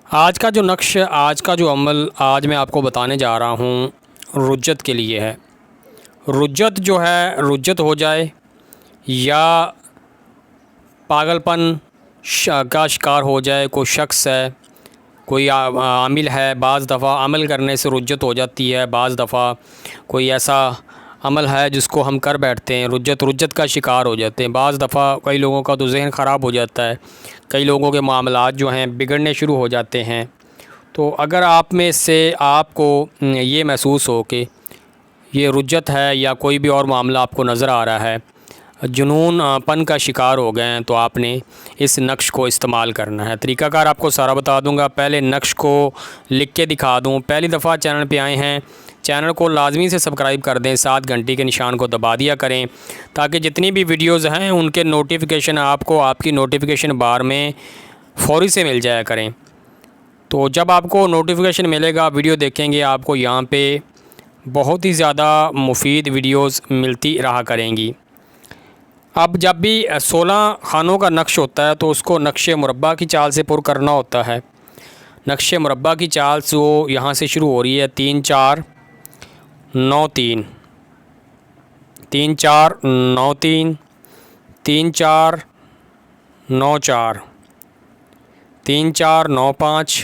آج کا جو نقش، آج کا جو عمل آج میں آپ کو بتانے جا رہا ہوں رجت کے لیے ہے۔ رجت جو ہے، رجت ہو جائے یا پاگل پن کا شکار ہو جائے، کوئی شخص ہے، کوئی عامل ہے، بعض دفعہ عمل کرنے سے رجت ہو جاتی ہے، بعض دفعہ کوئی ایسا عمل ہے جس کو ہم کر بیٹھتے ہیں، رجت کا شکار ہو جاتے ہیں۔ بعض دفعہ کئی لوگوں کا تو ذہن خراب ہو جاتا ہے، کئی لوگوں کے معاملات جو ہیں بگڑنے شروع ہو جاتے ہیں۔ تو اگر آپ میں سے آپ کو یہ محسوس ہو کہ یہ رجت ہے یا کوئی بھی اور معاملہ آپ کو نظر آ رہا ہے، جنون پن کا شکار ہو گئے ہیں، تو آپ نے اس نقش کو استعمال کرنا ہے۔ طریقہ کار آپ کو سارا بتا دوں گا، پہلے نقش کو لکھ کے دکھا دوں۔ پہلی دفعہ چینل پہ آئے ہیں، چینل کو لازمی سے سبسکرائب کر دیں، ساتھ گھنٹی کے نشان کو دبا دیا کریں تاکہ جتنی بھی ویڈیوز ہیں ان کے نوٹیفیکیشن آپ کو آپ کی نوٹیفیکیشن بار میں فوری سے مل جایا کریں۔ تو جب آپ کو نوٹیفیکیشن ملے گا، ویڈیو دیکھیں گے، آپ کو یہاں پہ بہت ہی زیادہ مفید ویڈیوز ملتی رہا کریں گی۔ اب جب بھی 16 خانوں کا نقش ہوتا ہے تو اس کو نقش مربع کی چال سے پر کرنا ہوتا ہے۔ نقش مربع کی چال سے وہ یہاں سے شروع ہو رہی ہے 3 4 9 3 3 4 9 3 3 4 9 4 3 4 9 5،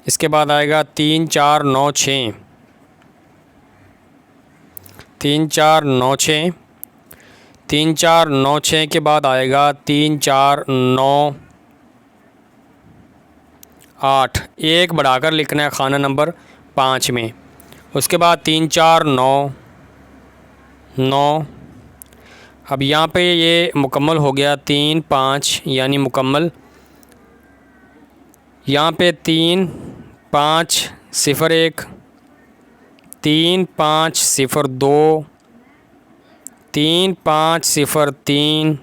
اس کے بعد آئے گا 3 4 9 6 3 4 9 6 3 4 9 6 کے بعد آئے گا 3 4 9 8، ایک بڑھا کر لکھنا ہے خانہ نمبر 5 میں۔ اس کے بعد 3 4 9 9۔ اب یہاں پہ یہ مکمل ہو گیا 3 5 یعنی مکمل۔ یہاں پہ 3 5 0 1 3 5 0 2 3 5 0 3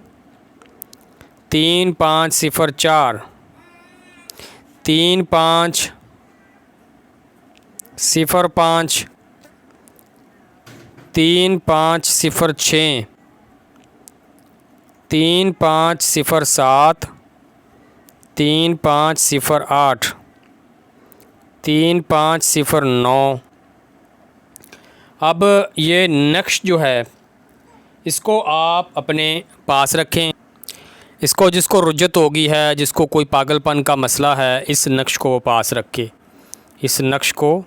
3 5 0 4 3 5 0 5 3 5 0 6 3 5 0 7 3 5 0 8 3 5 0 9۔ اب یہ نقش جو ہے اس کو آپ اپنے پاس رکھیں، اس کو جس کو رجت ہوگی ہے، جس کو کوئی پاگل پن کا مسئلہ ہے، اس نقش کو وہ پاس رکھے، اس نقش کو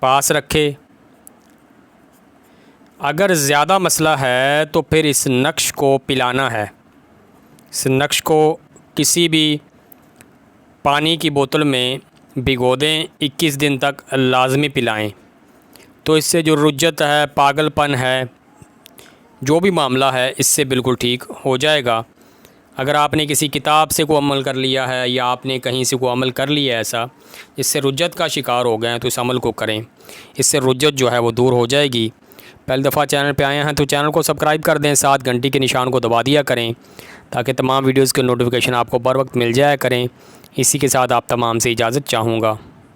پاس رکھے۔ اگر زیادہ مسئلہ ہے تو پھر اس نقش کو پلانا ہے۔ اس نقش کو کسی بھی پانی کی بوتل میں بھگو دیں، 21 دن تک لازمی پلائیں، تو اس سے جو رجت ہے، پاگل پن ہے، جو بھی معاملہ ہے اس سے بالکل ٹھیک ہو جائے گا۔ اگر آپ نے کسی کتاب سے کوئی عمل کر لیا ہے یا آپ نے کہیں سے کوئی عمل کر لیا ہے ایسا، اس سے رجت کا شکار ہو گئے ہیں، تو اس عمل کو کریں، اس سے رجت جو ہے وہ دور ہو جائے گی۔ پہلی دفعہ چینل پہ آئے ہیں تو چینل کو سبسکرائب کر دیں، ساتھ گھنٹی کے نشان کو دبا دیا کریں تاکہ تمام ویڈیوز کے نوٹیفیکیشن آپ کو بر وقت مل جایا کریں۔ اسی کے ساتھ آپ تمام سے اجازت چاہوں گا۔